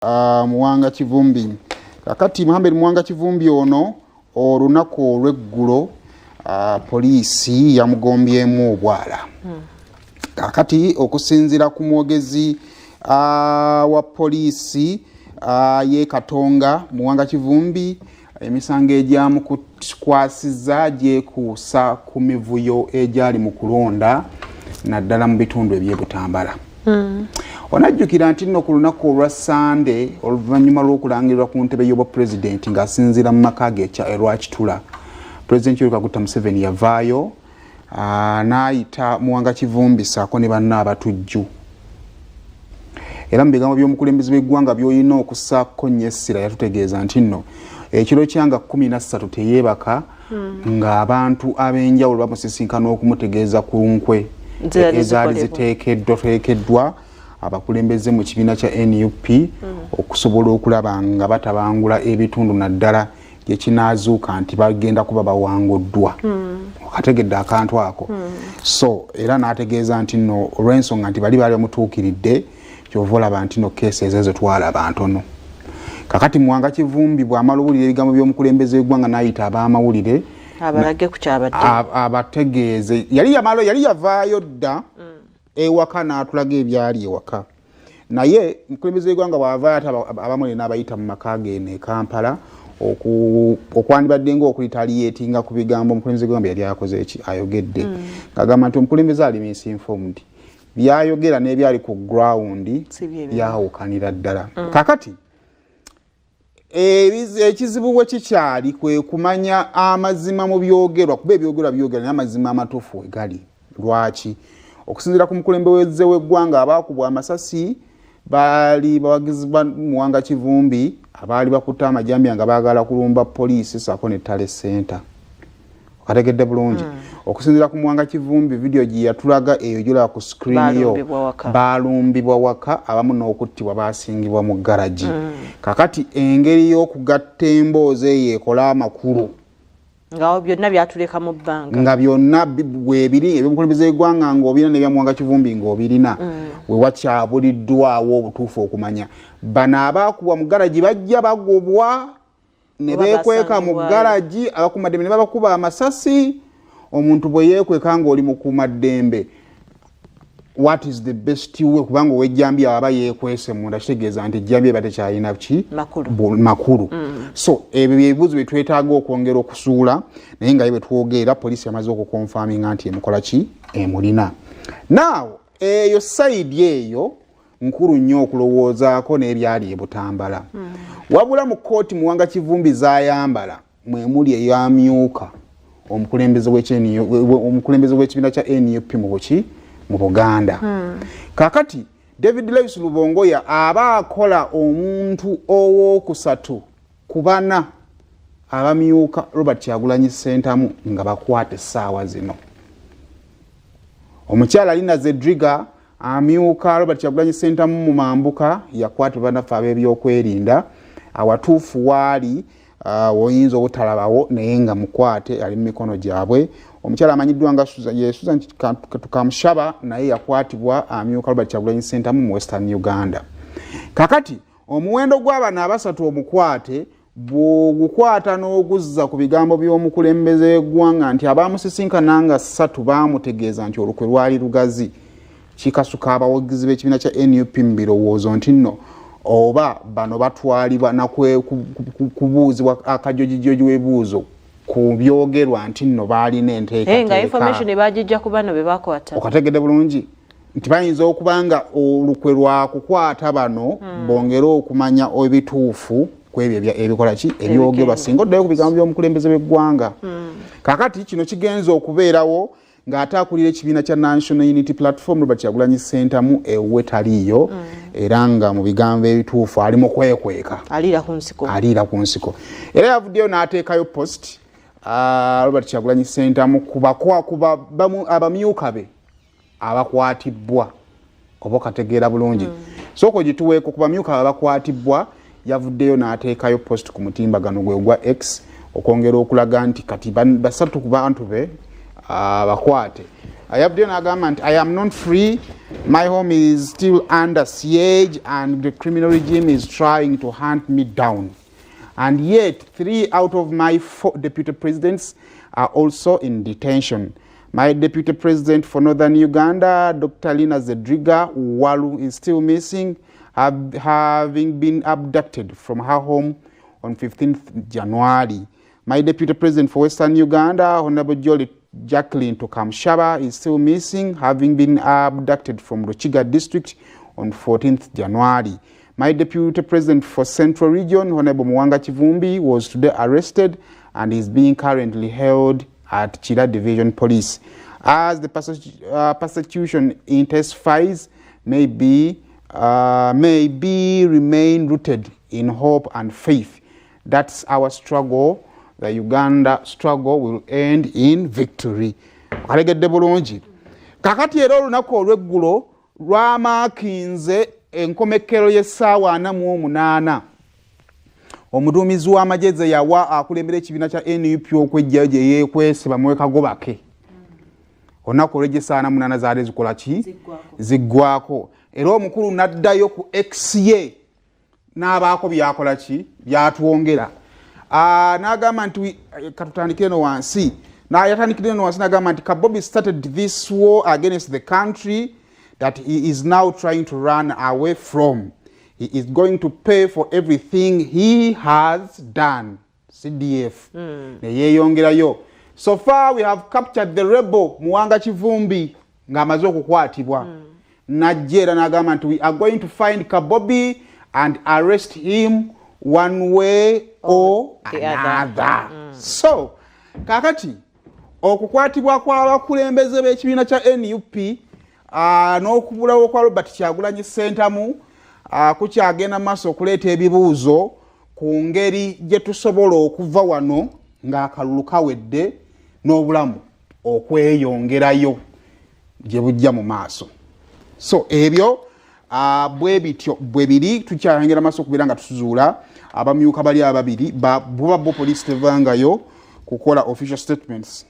Muwanga Kivumbi. Kakati Muhammad Muwanga Kivumbi ono olunaku olw'eggulo poliisi yamugombyemu obwala. Kakati okusinziira ku mwogezi wa poliisi ye Katonga Muwanga Kivumbi emisango egyamukwasizza gyekuusa ku mivuyo egyali mu kulonda naddala mu bitundu eby'Ebutambala. Onajjukira nti nno ku lunaku olwa Sunday oluvannyuma lw'okulangirirwa ku ntebe y'obwapulezidenti ng'asinziira mu maka ge Lwakitula, Pulezidenti Yoweri Kaguta Museveni yavaayo n'ayita Muwanga Kivumbi ssaako ne banne abatujju. Era mu bigambo by'omukulembeze w'eggwanga by'olina okussaako nnyo essira yatutegeeza nti nno ekiro kyanga 13 teyeebaka ng'abantu ab'enjawulo bamusisinkana okumutegeeza ku nkwe ezaali ziteekeddwa abakulembeze mu kibiina kya NUP okusobola okulaba nga batabangula ebitundu naddala gye kinaazuuka nti bagenda kuba bawanguddwa. Okategedde akantu ako. So era n'ategeeza nti nno olw'ensonga nti bali bamutuukiridde kyova olaba nti nno keesi ezo twalaba ntono. Kakati Muwanga Kivumbi bw'amala owulira ebigambo by'omukulembeze w'eggwanga n'ayita ab'amawulire abalage ku kyabadde abategeeze yali yavaayo dda ewaka n'atulaga ebyali ewaka. Naye omukulembeze w'eggwanga bw'avaayo abamawulire n'abayita mu maka ge ne Kampala okwandibadde ng'okulitaliyeetinga ku bigambo omukulembeze w'eggwanga yali akoze ayogedde ng'agamba nti omukulembeze ali misinformed, byayogera n'ebyali ku ground byawukanira ddala. Kakati ekizibu bwe kikyali kwe kumanya amazima mu byogerwa, kuba ebyogerwa byogera naye amazima amatuufu we gali. Lwaki? Okusinziira ku mukulembeze w'eggwanga abaakubwa amasasi baali bawagizi ba Muwanga Kivumbi abaali bakutte amajambiya nga baagala kulumba poliisi ssaako ne Tale Center. Okategedde bulungi. Okusinziira ku Muwanga Kivumbi video gye yatulaga eyo gyolaba ku screen yo baalumbibwa waka abamu n'okuttibwa baasingibwa mu garaji. Kakati engeri y'okugatta emboozi eyo ekola amakulu ngawo byonna byatuleka mu bbanga nga byonna bwebiri eby'omukulembeze w'eggwanga ng'obirina n'ebya Muwanga Kivumbi ng'obirina we wakyabuliddwawo obutuufu okumanya bano abaakubwa mu garaji bajja bagobwa ne beekweka mu garaji abakuumaddembe ne babakuba amasasi. Omuntu bwe yeekweka ng'oli mukuumaddembe, what is the best way? Kubanga ow'ejjambiya aba yeekwese munda kitegeeza nti ejjambiya eba tekyalina ki makulu. So ebyo byebibuuzo bye twetaaga okwongera okusuula naye nga ye bwe twogera poliisi yamaze okukonfaminga nti emukola ki emulina. Now eyo sayidi eyo nkulu nnyo okulowoozaako n'ebyali Ebutambala. Wabula mu kkooti Muwanga Kivumbi z'ayambala mwe muli eyamyuka omukulembeze w'ekibiina kya NUP mu Buganda. Kakati David Lewis Lubongoya aba akola omuntu ow'okusatu ku bana abamyuka Robert Kyagulanyi Ssentamu nga bakwate essaawa zino. Omukyala Lina Zedriga amyuka Robert Kyagulanyi Ssentamu mu mambuka yakwata banafu ab'ebyokwerinda awatuufu waali oyinza obutalabawo naye nga mukwate ali mu mikono gyabwe. Omukyala amanyiddwa nga Susan Kamushaba naye yakwatibwa amyuka Robert Kyagulanyi Ssentamu mu Western Uganda. Kakati omuwendo gw'abana abasatu omukwate bw'ogukwata n'oguzza ku bigambo by'omukulembeze w'eggwanga nti abaamusisinkana nga 3 baamutegeeza nti olukwe lwali lugazi, kikasuka abawagizi b'ekibiina kya NUP mu birowoozo nti nno oba bano batwalibwa kubuuzibwa akajojijoji w'ebuuzo ku byogerwa nti nno baalina enteekateeka. Nga information ebagijja ku bano be bakwata. Okategedde bulungi nti bayinza okubanga olukwe lwakukwata bano bongere okumanya ebituufu ku ebyo ebikola ki ebyogerwa singa oddayo ku bigambo by'omukulembeze w'eggwanga. Kakati kino kigenza okubeerawo ng'ate akulira ekibiina kya National Unity Platform Robert Kyagulanyi Ssentamu ewuwe taliiyo era nga mu bigambo ebituufu ali mu kwekweka aliira ku nsiko. Era yavuddeyo n'ateekayo post Robert Kyagulanyi Ssentamu kuba abamyuka be abakwatibbwa oba okategeera bulungi. Sooka gituweeko ku bamyuka abakwatibbwa yavuddeyo n'ateekayo post ku mutimbagano gwe ogwa X okwongera okulaga nti kati basatu ku bantu be bakwate ayabudde n'agamba nti I am not free, my home is still under siege and the criminal regime is trying to hunt me down. And yet 3 out of my 4 deputy presidents are also in detention. My deputy president for Northern Uganda, Dr. Lina Zedriga Walu, is still missing, having been abducted from her home on 15th January. My deputy president for Western Uganda, Honorable Jacqueline Tokamshaba, is still missing, having been abducted from Ruchiga district on 14th January. My deputy president for Central Region, Honorable Mwanga Chivumbi, was today arrested and is being currently held at Chira Division Police. As the persecution intensifies, may remain rooted in hope and faith. That's our struggle. The Uganda struggle will end in victory. Alegedde bulungi. Kakati era olunaku olw'eggulo lwamaakinze enkomekero y'essaawa 48. Omuduumizi w'amagye yawa akulembera ekibiina kya NUP okwejjayo gye yeekwese bamuwe kagobake. Olunaku olw'egyesaa 48 zaali zikola ki? Ziggwako. Era omukulu n'addayo ku X ye n'abaako byakola ki? Byatwongera. N'agamba nti katutandikire no wansi. Yatandikire no wansi n'agamba nti Kabobi started this war against the country that he is now trying to run away from. He is going to pay for everything he has done. CDF. Neyeyongerayo. So far we have captured the rebel Mwanga Chivumbi ng'amaze okukwatibwa. Najjera n'agamba nti we are going to find Kabobi and arrest him one way or another. So kakati okukwatibwa kw'abakulembeze b'ekibiina kya NUP n'okubulawo kwa Robert Kyagulanyi Ssentamu kukyagenda maaso okuleeta ebibuuzo ku ngeri gye tusobola okuva wano ng'akalulu kawedde n'obulamu okweyongerayo gye bujja mu maaso. So ebyo bwe bityo bwe biri tukyayongera maaso okubeera nga tuzuula abamyuka bali ababiri buba bo police tevangayo kukola official statements.